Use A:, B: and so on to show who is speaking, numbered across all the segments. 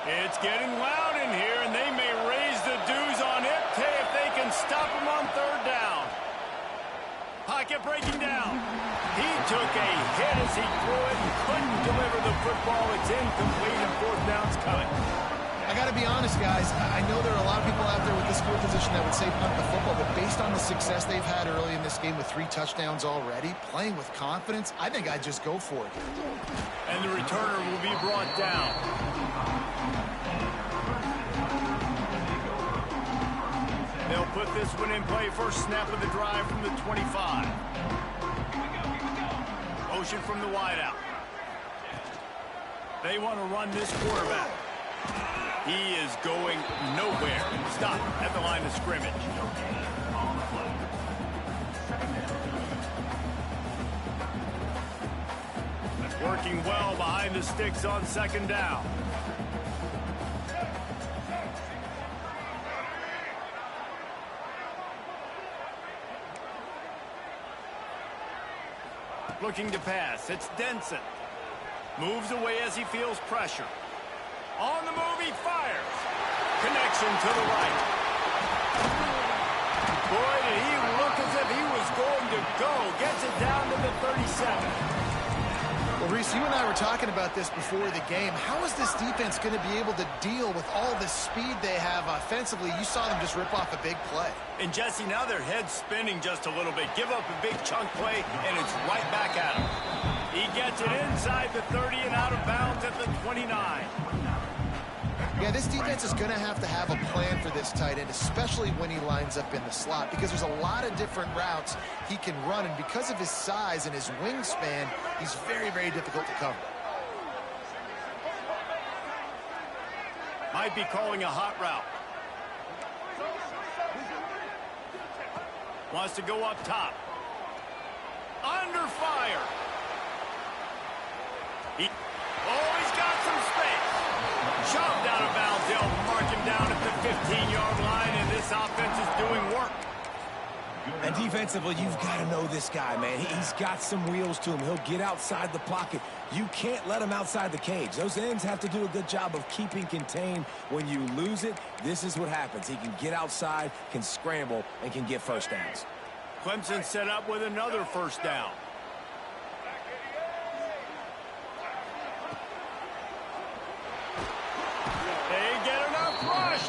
A: It's getting loud in here, and they may raise the dues on it if they can stop him on third down. Pocket breaking down. He took a hit as he threw it and couldn't deliver the football. It's incomplete, and fourth down's coming.
B: I got to be honest, guys. I know there are a lot of people out there with this field position that would say punt the football, but based on the success they've had early in this game with 3 touchdowns already, playing with confidence, I think I'd just go for it.
A: And the returner will be brought down. They'll put this one in play. First snap of the drive from the 25. Motion from the wideout. They want to run this quarterback. He is going nowhere. Stop at the line of scrimmage. Working well behind the sticks on second down. Looking to pass. It's Denson. Moves away as he feels pressure. On the move, he fires. Connection to the right. Boy, did he look as if he was going to go. Gets it down to the 37.
B: Well, Reese, you and I were talking about this before the game. How is this defense going to be able to deal with all the speed they have offensively? You saw them just rip off a big play.
A: And, Jesse, now their head's spinning just a little bit. Give up a big chunk play, and it's right back at him. He gets it inside the 30 and out of bounds at the 29.
B: Yeah, this defense is going to have a plan for this tight end, especially when he lines up in the slot, because there's a lot of different routes he can run, and because of his size and his wingspan, he's very, very difficult to cover.
A: Might be calling a hot route. Wants to go up top. Under fire. He's got some space. Shoved out of bounds. They'll mark him down at the 15-yard line, and this offense is doing work.
C: And defensively, you've got to know this guy, man. He's got some wheels to him. He'll get outside the pocket. You can't let him outside the cage. Those ends have to do a good job of keeping contained. When you lose it, this is what happens. He can get outside, can scramble, and can get first downs.
A: Clemson set up with another first down.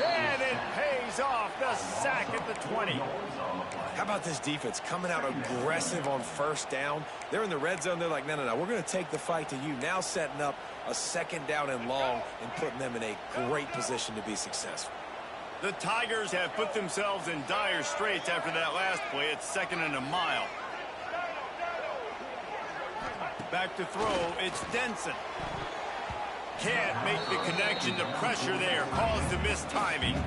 A: And it pays off. The sack at the 20.
C: How about this defense coming out aggressive on first down? They're in the red zone. They're like, no. We're going to take the fight to you. Now setting up a second down and long and putting them in a great position to be successful.
A: The Tigers have put themselves in dire straits after that last play. It's second and a mile. Back to throw. It's Denson. Can't make the connection. The pressure there caused the missed timing.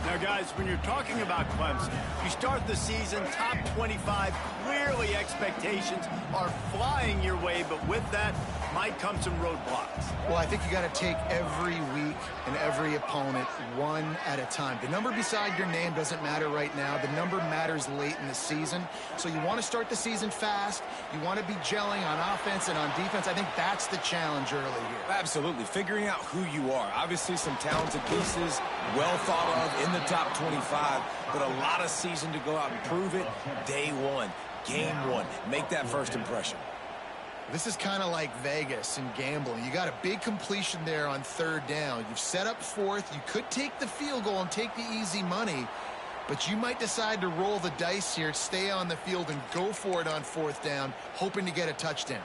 A: Now, guys, when you're talking about Clemson, you start the season top 25. Clearly, expectations are flying your way, but with that might come some roadblocks.
B: Well, I think you got to take every week and every opponent one at a time. The number beside your name doesn't matter right now. The number matters late in the season. So you want to start the season fast. You want to be gelling on offense and on defense. I think that's the challenge early here.
C: Absolutely. Figuring out who you are. Obviously, some talented pieces, well thought of in the top 25, but a lot of season to go out and prove it. Day one, game one. Make that first impression.
B: This is kind of like Vegas and gambling. You got a big completion there on third down. You've set up fourth. You could take the field goal and take the easy money, but you might decide to roll the dice here, stay on the field, and go for it on fourth down, hoping to get a touchdown.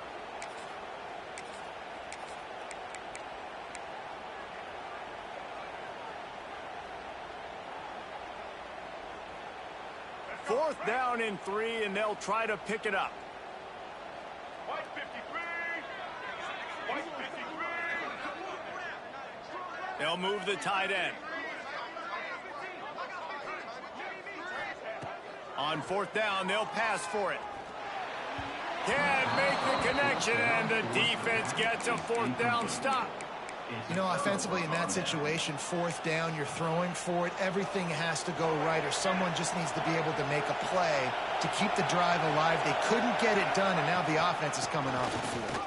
A: Fourth down and 3, and they'll try to pick it up. They'll move the tight end. On fourth down, they'll pass for it. Can't make the connection, and the defense gets a fourth down stop.
B: You know, offensively in that situation, fourth down, you're throwing for it. Everything has to go right, or someone just needs to be able to make a play to keep the drive alive. They couldn't get it done, and now the offense is coming off the field.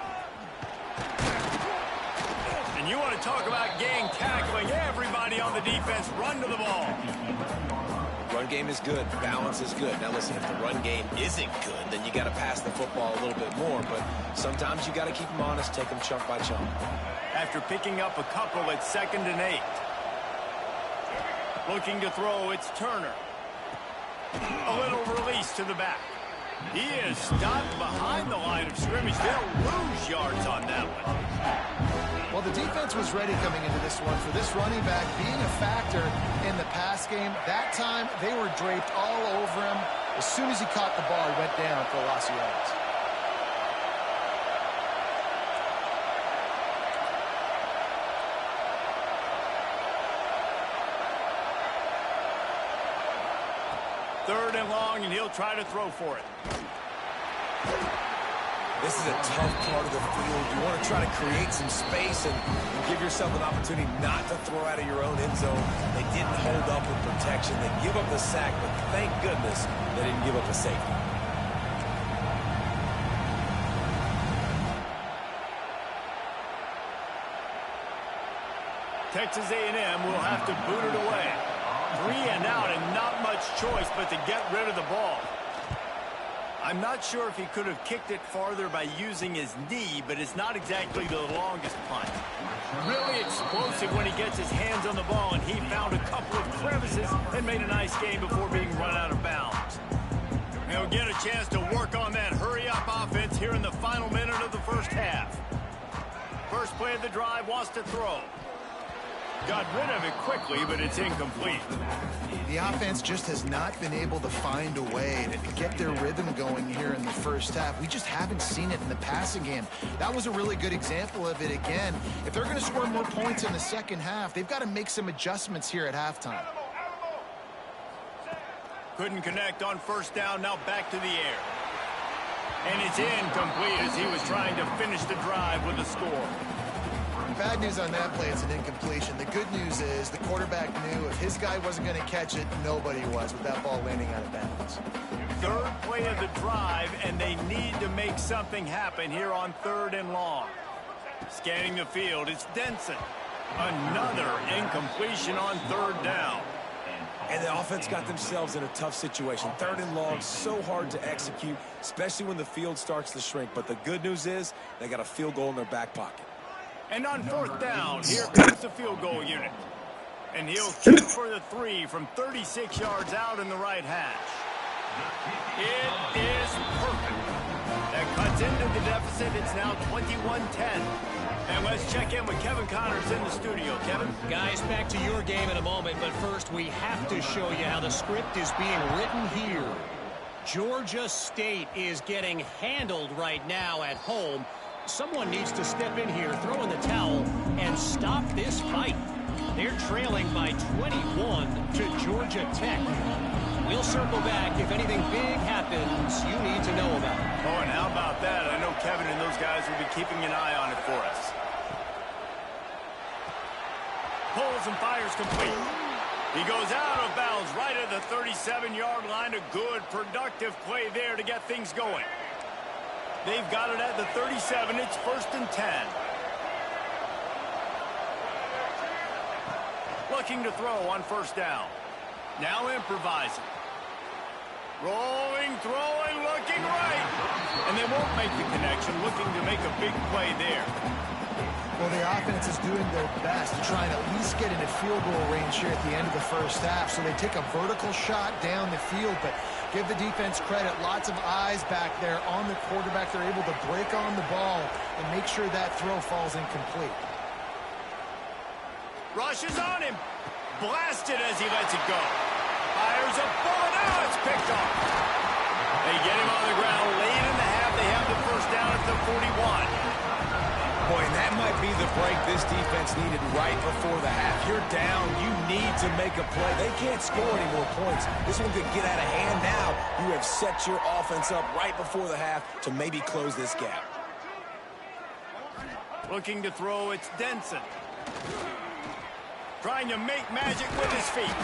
A: And And you want to talk about gang tackling. Everybody on the defense run to the ball.
C: Run game is good. Balance is good. Now, listen, if the run game isn't good, then you got to pass the football a little bit more. But sometimes you got to keep them honest, take them chunk by chunk.
A: After picking up a couple at 2nd and 8. Looking to throw, it's Turner. A little release to the back. He is stopped behind the line of scrimmage. They'll lose yards on that one.
B: Well, the defense was ready coming into this one for this running back being a factor in the pass game. That time, they were draped all over him. As soon as he caught the ball, he went down for a loss of yards.
A: Third and long, and he'll try to throw for it.
C: This is a tough part of the field. You want to try to create some space and give yourself an opportunity not to throw out of your own end zone. They didn't hold up with protection. They give up the sack, but thank goodness they didn't give up a safety.
A: Texas A&M will have to boot it away. 3 and out and not much choice but to get rid of the ball. I'm not sure if he could have kicked it farther by using his knee, but it's not exactly the longest punt. Really explosive when he gets his hands on the ball, and he found a couple of crevices and made a nice game before being run out of bounds. He'll get a chance to work on that hurry-up offense here in the final minute of the first half. First play of the drive, wants to throw. Got rid of it quickly, but it's incomplete.
B: The offense just has not been able to find a way to get their rhythm going here in the first half. We just haven't seen it in the passing game. That was a really good example of it again. If they're going to score more points in the second half, they've got to make some adjustments here at halftime.
A: Couldn't connect on first down, now back to the air. And it's incomplete as he was trying to finish the drive with a score.
B: Bad news on that play, it's an incompletion. The good news is the quarterback knew if his guy wasn't going to catch it, nobody was with that ball landing out of bounds.
A: Third play of the drive, and they need to make something happen here on 3rd and long. Scanning the field, it's Denson. Another incompletion on 3rd down.
C: And the offense got themselves in a tough situation. 3rd and long, so hard to execute, especially when the field starts to shrink. But the good news is they got a field goal in their back pocket.
A: And on 4th down, here comes the field goal unit. And he'll kick for the 3 from 36 yards out in the right hash. It is perfect. That cuts into the deficit. It's now 21-10. And let's check in with Kevin Connors in the studio. Kevin?
D: Guys, back to your game in a moment, but first we have to show you how the script is being written here. Georgia State is getting handled right now at home. Someone needs to step in here, throw in the towel, and stop this fight. They're trailing by 21 to Georgia Tech. We'll circle back. If anything big happens, you need to know about it.
A: Oh, and how about that? I know Kevin and those guys will be keeping an eye on it for us. Pulls and fires complete. He goes out of bounds right at the 37-yard line. A good, productive play there to get things going. They've got it at the 37. It's 1st and 10. Looking to throw on 1st down. Now improvising. Rolling, throwing, looking right. And they won't make the connection, looking to make a big play there.
B: Well, the offense is doing their best to try and at least get into field goal range here at the end of the first half. So they take a vertical shot down the field, but give the defense credit. Lots of eyes back there on the quarterback. They're able to break on the ball and make sure that throw falls incomplete.
A: Rushes on him. Blasted as he lets it go. Fires a bullet. Now it's picked off. They get him on the ground late in the half. They have the 1st down at the 41.
C: Boy, and that might be the break this defense needed right before the half. You're down. You need to make a play. They can't score any more points. This one could get out of hand now. You have set your offense up right before the half to maybe close this gap.
A: Looking to throw, it's Denson. Trying to make magic with his feet.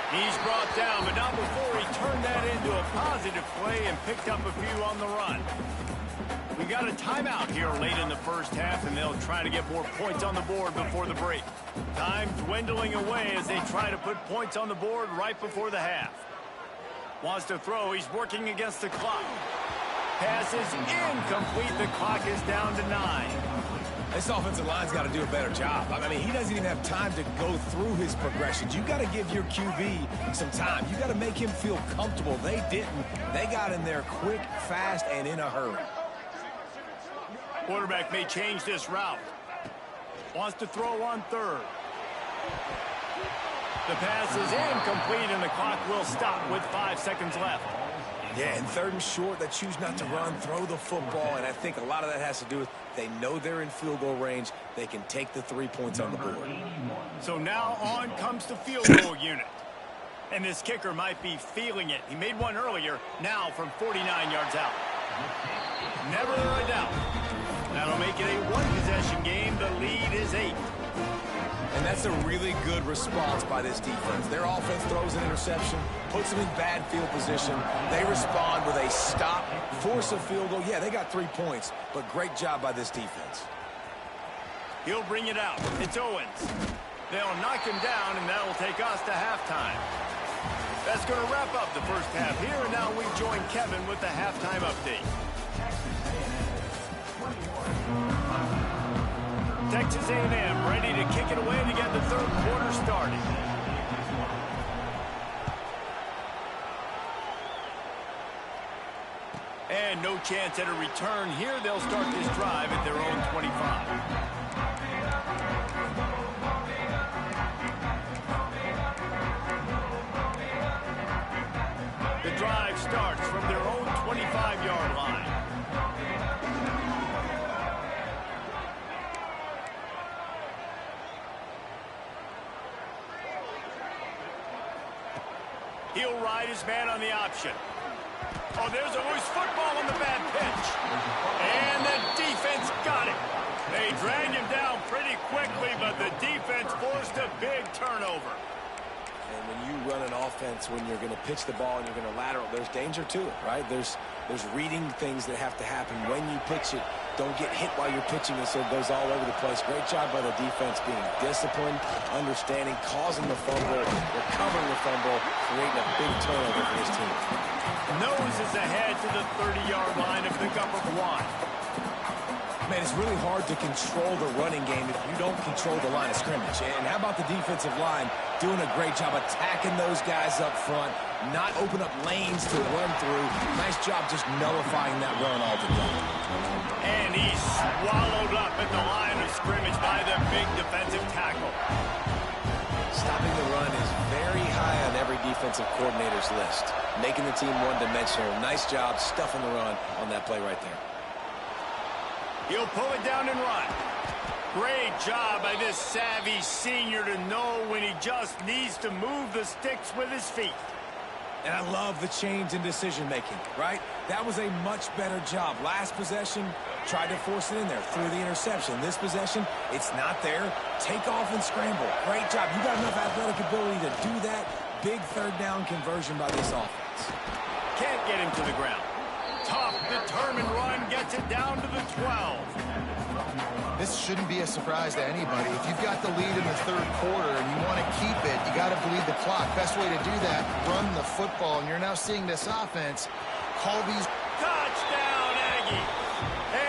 A: He's brought down, but not before he turned that into a positive play and picked up a few on the run. We got a timeout here late in the first half, and they'll try to get more points on the board before the break. Time dwindling away as they try to put points on the board right before the half. Wants to throw. He's working against the clock. Pass is incomplete. The clock is down to 9.
C: This offensive line's got to do a better job. I mean, he doesn't even have time to go through his progressions. You got to give your QB some time. You got to make him feel comfortable. They didn't. They got in there quick, fast, and in a hurry.
A: Quarterback may change this route. Wants to throw on third. The pass is incomplete, and the clock will stop with 5 seconds left.
C: Yeah, and third and short, they choose not to run, throw the football, and I think a lot of that has to do with they know they're in field goal range. They can take the 3 points on the board.
A: So now on comes the field goal unit. And this kicker might be feeling it. He made one earlier, now from 49 yards out. Never a doubt. That'll make it a one-possession game. The lead is 8.
C: And that's a really good response by this defense. Their offense throws an interception, puts them in bad field position. They respond with a stop, force a field goal. Yeah, they got 3 points, but great job by this defense.
A: He'll bring it out. It's Owens. They'll knock him down, and that will take us to halftime. That's going to wrap up the first half here, and now we join Kevin with the halftime update. Texas A&M ready to kick it away to get the third quarter started. And no chance at a return here. They'll start this drive at their own 25. The drive starts from their own 25-yard line. He'll ride his man on the option. Oh, there's a loose football on the bad pitch. And the defense got it. They dragged him down pretty quickly, but the defense forced a big turnover.
C: And when you run an offense, when you're going to pitch the ball and you're going to lateral, there's danger to it, right? There's reading things that have to happen when you pitch it. Don't get hit while you're pitching it, so it goes all over the place. Great job by the defense being disciplined, understanding, causing the fumble, recovering the fumble, creating a big turnover for this team.
A: Nose is ahead to the 30-yard line of the Gupper One.
C: Man, it's really hard to control the running game if you don't control the line of scrimmage. And how about the defensive line doing a great job attacking those guys up front, not open up lanes to run through. Nice job just nullifying that run altogether.
A: And he's swallowed up at the line of scrimmage by the big defensive tackle.
C: Stopping the run is very high on every defensive coordinator's list. Making the team one-dimensional. Nice job stuffing the run on that play right there.
A: He'll pull it down and run. Great job by this savvy senior to know when he just needs to move the sticks with his feet.
C: And I love the change in decision-making, right? That was a much better job. Last possession, tried to force it in there, threw the interception. This possession, it's not there. Take off and scramble. Great job. You got enough athletic ability to do that. Big third down conversion by this offense.
A: Can't get him to the ground. Tough, determined run gets it down to the 12.
B: This shouldn't be a surprise to anybody. If you've got the lead in the third quarter and you want to keep it, you got to bleed the clock. Best way to do that, run the football. And you're now seeing this offense call these.
A: Touchdown, Aggie.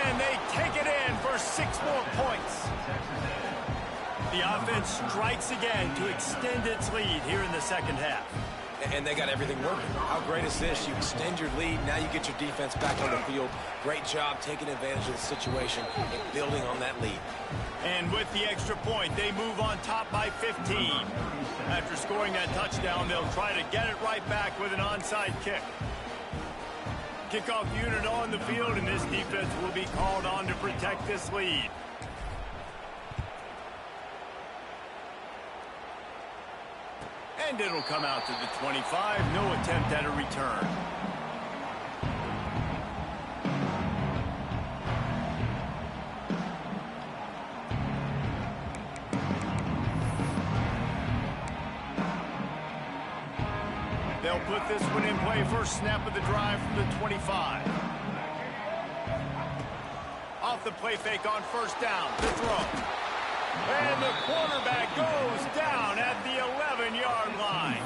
A: And they take it in for 6 more points. The offense strikes again to extend its lead here in the second half.
C: And they got everything working. How great is this? You extend your lead, now you get your defense back on the field. Great job taking advantage of the situation and building on that lead.
A: And with the extra point, they move on top by 15. After scoring that touchdown, they'll try to get it right back with an onside kick. Kickoff unit on the field, and this defense will be called on to protect this lead. And it'll come out to the 25. No attempt at a return. They'll put this one in play. First snap of the drive from the 25. off the play fake on first down. The throw. And the quarterback goes down at the 11-yard line.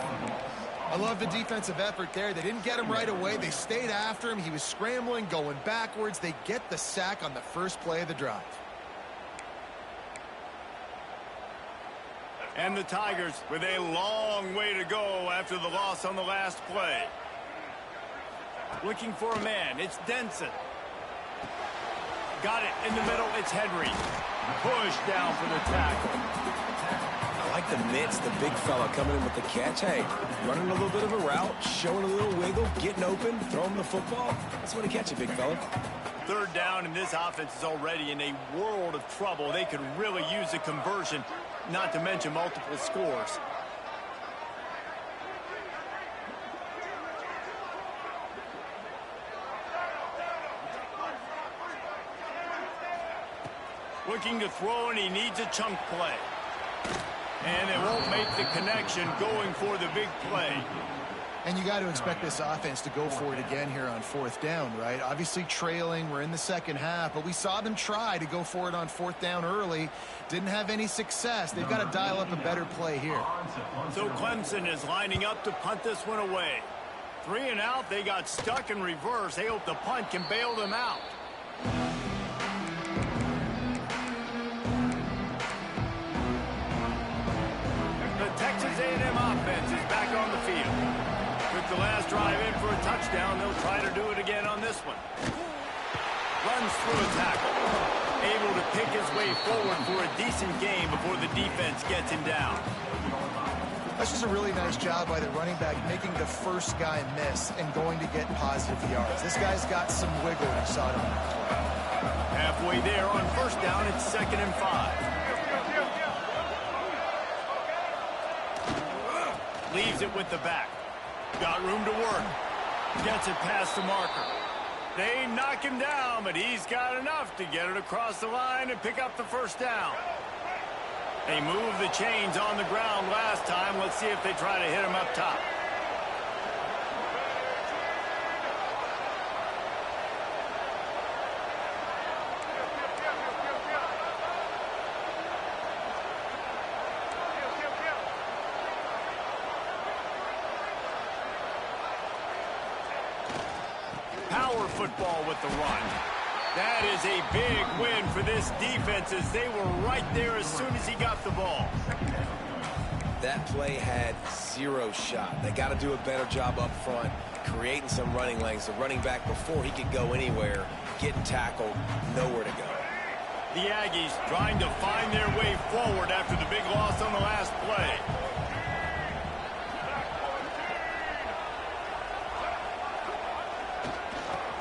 B: I love the defensive effort there. They didn't get him right away. They stayed after him. He was scrambling, going backwards. They get the sack on the first play of the drive.
A: And the Tigers with a long way to go after the loss on the last play. Looking for a man. It's Denson. Got it in the middle. It's Henry. Push down for the tackle.
C: I like the mitts, the big fella coming in with the catch. Hey, running a little bit of a route, showing a little wiggle, getting open, throwing the football. That's when he catch it, big fella.
A: Third down, and this offense is already in a world of trouble. They could really use a conversion, not to mention multiple scores. Looking to throw, and he needs a chunk play. And they won't make the connection going for the big play.
B: And you got to expect this offense to go for it again here on fourth down, right? Obviously trailing. We're in the second half, but we saw them try to go for it on fourth down early. Didn't have any success. They've got to dial up a better play here.
A: So Clemson is lining up to punt this one away. 3 and out. They got stuck in reverse. They hope the punt can bail them out. Texas A&M offense is back on the field. Took the last drive in for a touchdown. They'll try to do it again on this one. Runs through a tackle. Able to pick his way forward for a decent game before the defense gets him down.
B: That's just a really nice job by the running back, making the first guy miss and going to get positive yards. This guy's got some wiggle. We saw it on that play.
A: Halfway there on first down, it's 2nd and 5. Leaves it with the back. Got room to work. Gets it past the marker. They knock him down, but he's got enough to get it across the line and pick up the first down. They moved the chains on the ground last time. Let's see if they try to hit him up top. Power football with the run. That is a big win for this defense as they were right there as soon as he got the ball.
C: That play had 0 shot. They got to do a better job up front, creating some running lanes. The running back, before he could go anywhere, getting tackled, nowhere to go.
A: The Aggies trying to find their way forward after the big loss on the last play.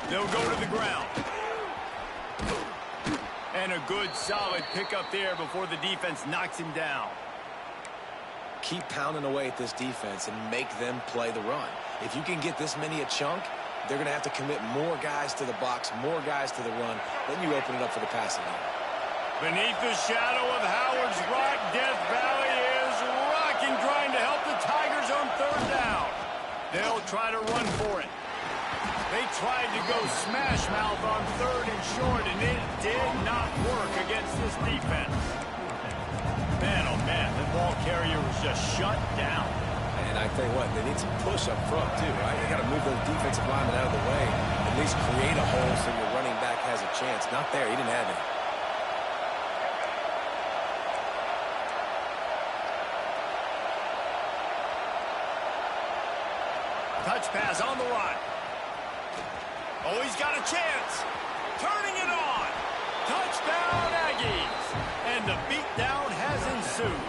A: They'll go to the ground. And a good, solid pickup there before the defense knocks him down.
C: Keep pounding away at this defense and make them play the run. If you can get this many a chunk, they're going to have to commit more guys to the box, more guys to the run. Then you open it up for the passing game.
A: Beneath the shadow of Howard's Rock, Death Valley is rocking, trying to help the Tigers on third down. They'll try to run for it. They tried to go smash mouth on 3rd and short, and it did not work against this defense. Man, oh man, the ball carrier was just shut down.
C: And I tell you what, they need some push up front too, right? They got to move those defensive linemen out of the way. At least create a hole so your running back has a chance. Not there. He didn't have it.
A: Touch pass on the run. Oh, he's got a chance. Turning it on. Touchdown, Aggies. And the beatdown has ensued.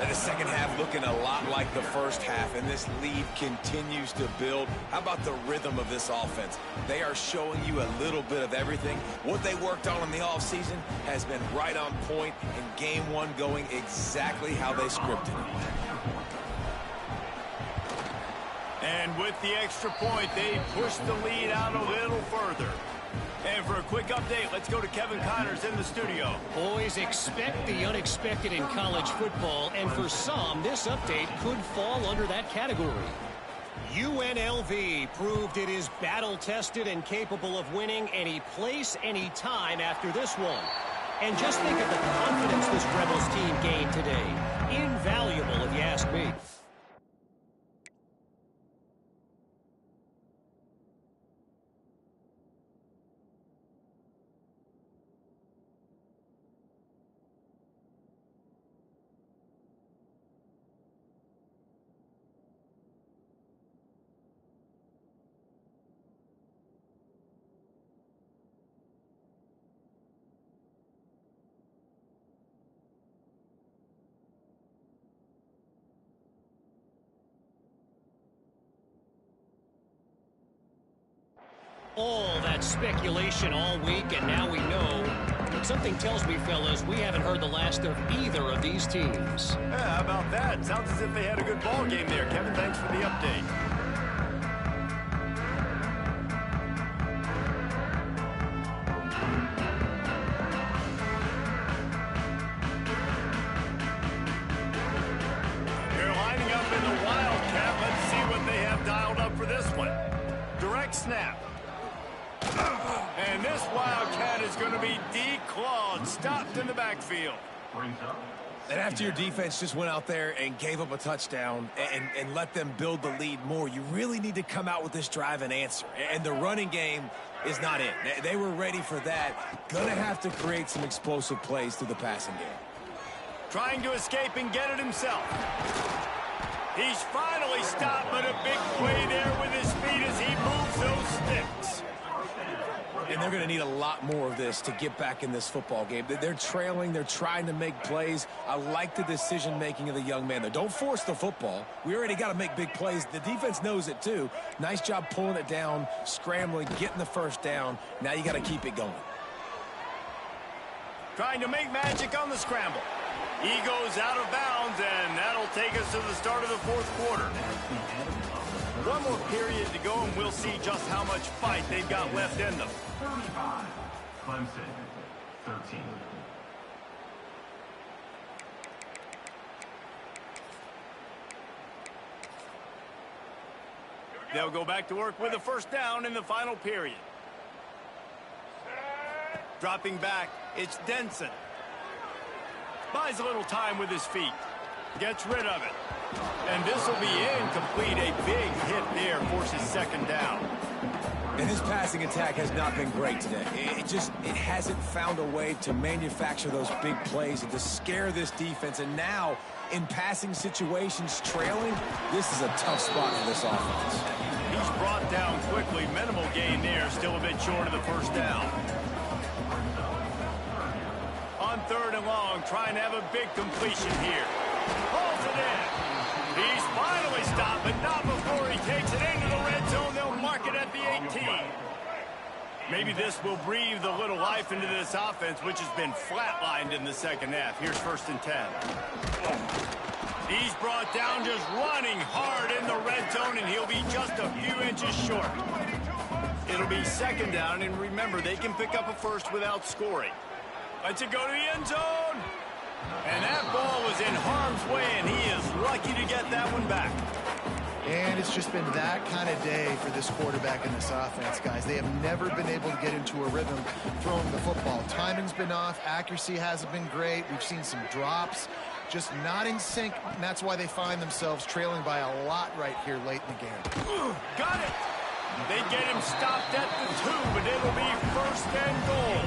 C: And the second half looking a lot like the first half, and this lead continues to build. How about the rhythm of this offense? They are showing you a little bit of everything. What they worked on in the offseason has been right on point, and game 1 going exactly how they scripted it.
A: And with the extra point, they push the lead out a little further. And for a quick update, let's go to Kevin Connors in the studio.
D: Boys, expect the unexpected in college football, and for some, this update could fall under that category. UNLV proved it is battle-tested and capable of winning any place, any time after this one. And just think of the confidence this Rebels team gained today. Invaluable, if you ask me. All that speculation all week, and now we know. Something tells me, fellas, we haven't heard the last of either of these teams.
A: Yeah, how about that? Sounds as if they had a good ball game there. Kevin, thanks for the update. They're lining up in the Wildcat. Let's see what they have dialed up for this one. Direct snap. And this Wildcat is going to be declawed, stopped in the backfield.
C: And after your defense just went out there and gave up a touchdown and let them build the lead more, you really need to come out with this drive and answer. And the running game is not it. They were ready for that. Gonna have to create some explosive plays through the passing game.
A: Trying to escape and get it himself. He's finally stopped, but a big play there with his feet as he moves those sticks.
C: And they're going to need a lot more of this to get back in this football game. They're trailing. They're trying to make plays. I like the decision-making of the young man there. Don't force the football. We already got to make big plays. The defense knows it, too. Nice job pulling it down, scrambling, getting the first down. Now you got to keep it going.
A: Trying to make magic on the scramble. He goes out of bounds, and that'll take us to the start of the fourth quarter. One more period to go, and we'll see just how much fight they've got left in them.
E: 35, Clemson, 13.
A: They'll go back to work with a first down in the final period. Dropping back, it's Denson. Buys a little time with his feet. Gets rid of it. And this will be incomplete. A big hit there forces second down.
C: And his passing attack has not been great today. It hasn't found a way to manufacture those big plays and to scare this defense. And now, in passing situations, trailing, this is a tough spot for this offense.
A: He's brought down quickly. Minimal gain there. Still a bit short of the first down. On third and long, trying to have a big completion here. Pulls it in. He's finally stopped, but not before he takes it into the red zone. They'll mark it at the 18. Maybe this will breathe a little life into this offense, which has been flatlined in the second half. Here's 1st and 10. He's brought down just running hard in the red zone, and he'll be just a few inches short. It'll be second down, and remember, they can pick up a first without scoring. Let's it go to the end zone. And that ball was in harm's way, and he is lucky to get that one back.
B: And it's just been that kind of day for this quarterback and this offense, guys. They have never been able to get into a rhythm throwing the football. Timing's been off. Accuracy hasn't been great. We've seen some drops, just not in sync, and that's why they find themselves trailing by a lot right here late in the game.
A: Got it. They get him stopped at the 2, but it'll be 1st and goal.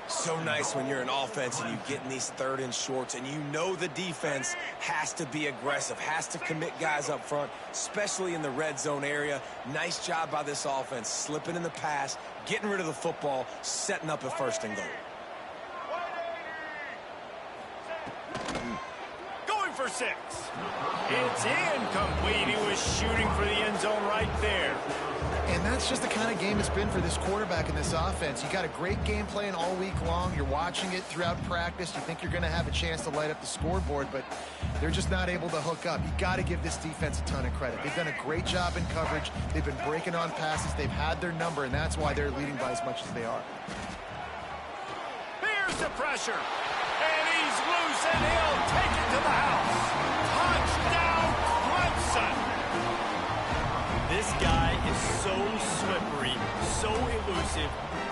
C: So nice when you're an offense and you get in these 3rd and shorts and you know the defense has to be aggressive, has to commit guys up front, especially in the red zone area. Nice job by this offense, slipping in the pass, getting rid of the football, setting up a 1st and goal.
A: Going for 6. It's incomplete. He was shooting for the end zone right there.
B: And that's just the kind of game it's been for this quarterback and this offense. You got a great game plan all week long. You're watching it throughout practice. You think you're going to have a chance to light up the scoreboard, but they're just not able to hook up. You got to give this defense a ton of credit. They've done a great job in coverage. They've been breaking on passes. They've had their number, and that's why they're leading by as much as they are.
A: Here's the pressure. And he's loose, and he'll take it to the house. Touchdown, Clemson. This guy is so slippery, so elusive.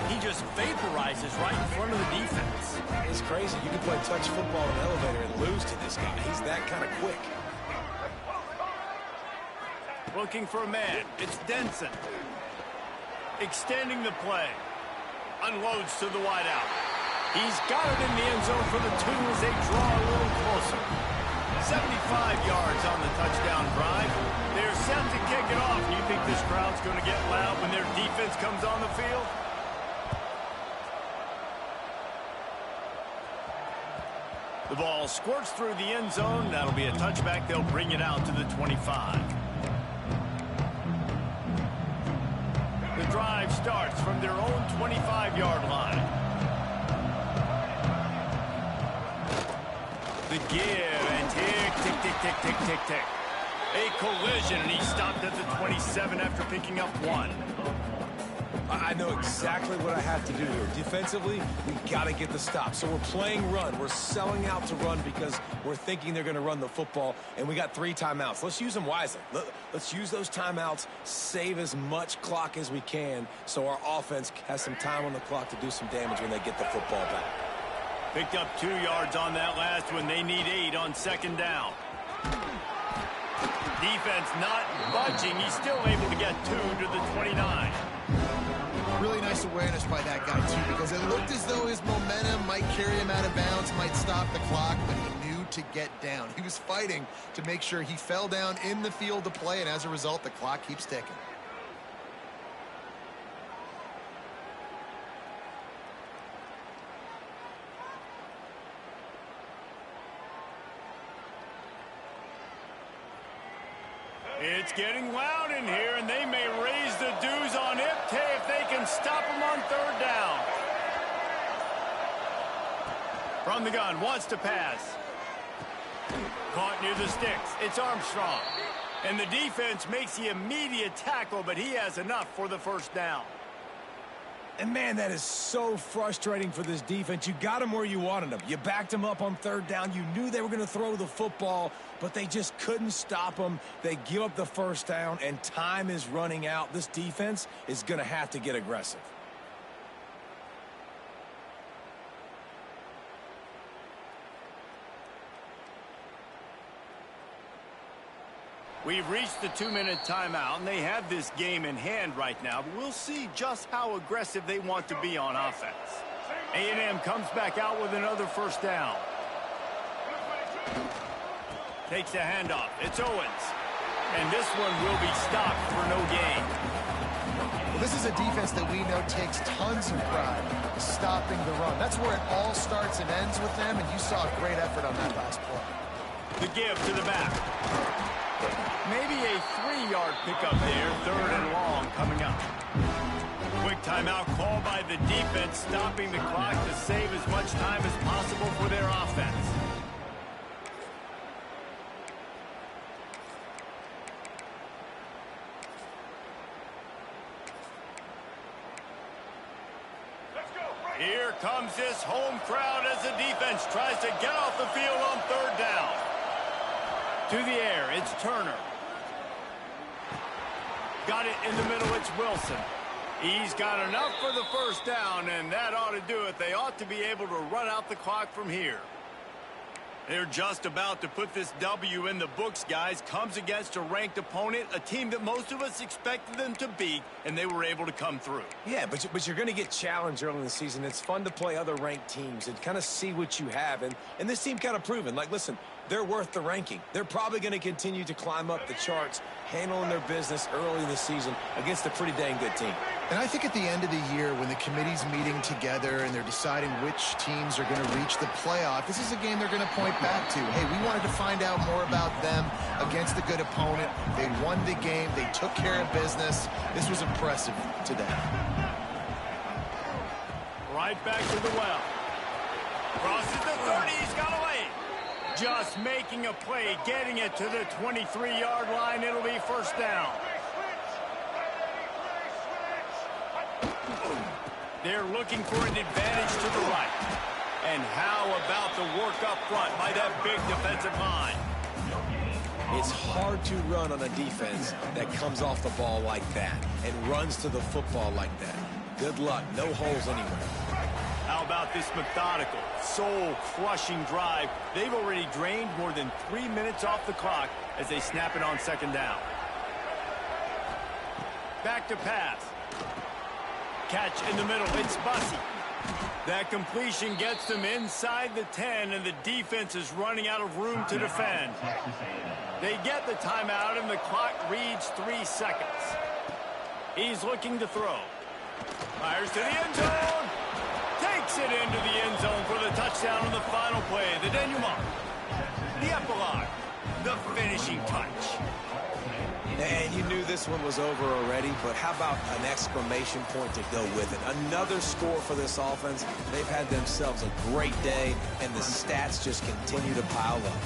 A: He just vaporizes right in front of the defense.
C: It's crazy. You can play touch football in an elevator and lose to this guy. He's that kind of quick.
A: Looking for a man. It's Denson. Extending the play. Unloads to the wideout. He's got it in the end zone for the 2 as they draw a little closer. 75 yards on the touchdown drive. They're set to kick it off. You think this crowd's going to get loud when their defense comes on the field? The ball squirts through the end zone. That'll be a touchback. They'll bring it out to the 25. The drive starts from their own 25-yard line. The give and tick. A collision, and he stopped at the 27 after picking up 1.
C: I know exactly what I have to do here. Defensively, we got to get the stop. So we're playing run. We're selling out to run because we're thinking they're going to run the football, and we got 3 timeouts. Let's use them wisely. Let's use those timeouts, save as much clock as we can so our offense has some time on the clock to do some damage when they get the football back.
A: Picked up 2 yards on that last one. They need 8 on 2nd down. Defense not budging. He's still able to get 2 to the 29.
B: Really nice awareness by that guy, too, because it looked as though his momentum might carry him out of bounds, might stop the clock, but he knew to get down. He was fighting to make sure he fell down in the field to play, and as a result, the clock keeps ticking.
A: It's getting loud in here, and they may raise the dues on Iptay if they can stop him on 3rd down. From the gun, wants to pass. Caught near the sticks. It's Armstrong. And the defense makes the immediate tackle, but he has enough for the 1st down.
C: And, man, that is so frustrating for this defense. You got them where you wanted them. You backed them up on 3rd down. You knew they were going to throw the football, but they just couldn't stop them. They give up the 1st down, and time is running out. This defense is going to have to get aggressive.
A: We've reached the 2-minute timeout, and they have this game in hand right now. But we'll see just how aggressive they want to be on offense. A&M comes back out with another 1st down. Takes a handoff. It's Owens. And this one will be stopped for no gain.
B: Well, this is a defense that we know takes tons of pride stopping the run. That's where it all starts and ends with them, and you saw a great effort on that last play.
A: The give to the back. Maybe a 3-yard pickup there, 3rd and long coming up. Quick timeout called by the defense, stopping the clock to save as much time as possible for their offense. Here comes this home crowd as the defense tries to get off the field on 3rd down. To the air, it's Turner. Got it in the middle, it's Wilson. He's got enough for the 1st down, and that ought to do it. They ought to be able to run out the clock from here. They're just about to put this W in the books, guys. Comes against a ranked opponent, a team that most of us expected them to beat, and they were able to come through.
C: Yeah, but you're going to get challenged early in the season. It's fun to play other ranked teams and kind of see what you have. And this team kind of proven, like, listen, they're worth the ranking. They're probably going to continue to climb up the charts, handling their business early in the season against a pretty dang good team.
B: And I think at the end of the year, when the committee's meeting together and they're deciding which teams are going to reach the playoff, this is a game they're going to point back to. Hey, we wanted to find out more about them against a good opponent. They won the game. They took care of business. This was impressive today.
A: Right back to the well. Crosses the 30. He's got away. Just making a play, getting it to the 23-yard line. It'll be 1st down. They're looking for an advantage to the right. And how about the work up front by that big defensive line?
C: It's hard to run on a defense that comes off the ball like that and runs to the football like that. Good luck. No holes anywhere.
A: How about this methodical, soul-crushing drive? They've already drained more than 3 minutes off the clock as they snap it on second down. Back to pass. Catch in the middle. It's Bussey. That completion gets them inside the 10, and the defense is running out of room to defend. They get the timeout, and the clock reads 3 seconds. He's looking to throw. Fires to the end zone. Takes it into the end zone for the touchdown on the final play. The denouement. The epilogue. The finishing touch.
C: And you knew this one was over already, but how about an exclamation point to go with it? Another score for this offense. They've had themselves a great day, and the stats just continue to pile up.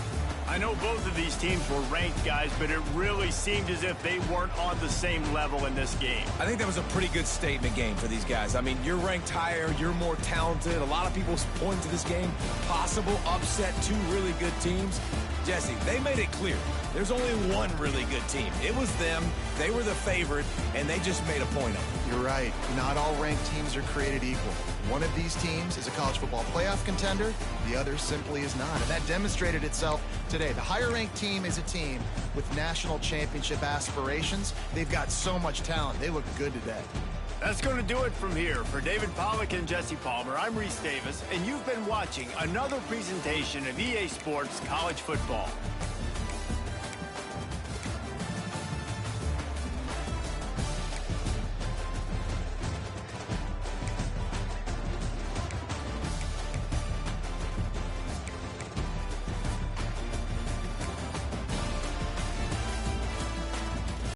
A: I know both of these teams were ranked, guys, but it really seemed as if they weren't on the same level in this game.
C: I think that was a pretty good statement game for these guys. I mean, you're ranked higher, you're more talented. A lot of people point to this game, possible upset, 2 really good teams. Jesse, they made it clear. There's only one really good team. It was them. They were the favorite, and they just made a point of it.
B: You're right. Not all ranked teams are created equal. One of these teams is a college football playoff contender. The other simply is not. And that demonstrated itself today. The higher-ranked team is a team with national championship aspirations. They've got so much talent. They look good today.
A: That's going to do it from here. For David Pollack and Jesse Palmer, I'm Reese Davis, and you've been watching another presentation of EA Sports College Football.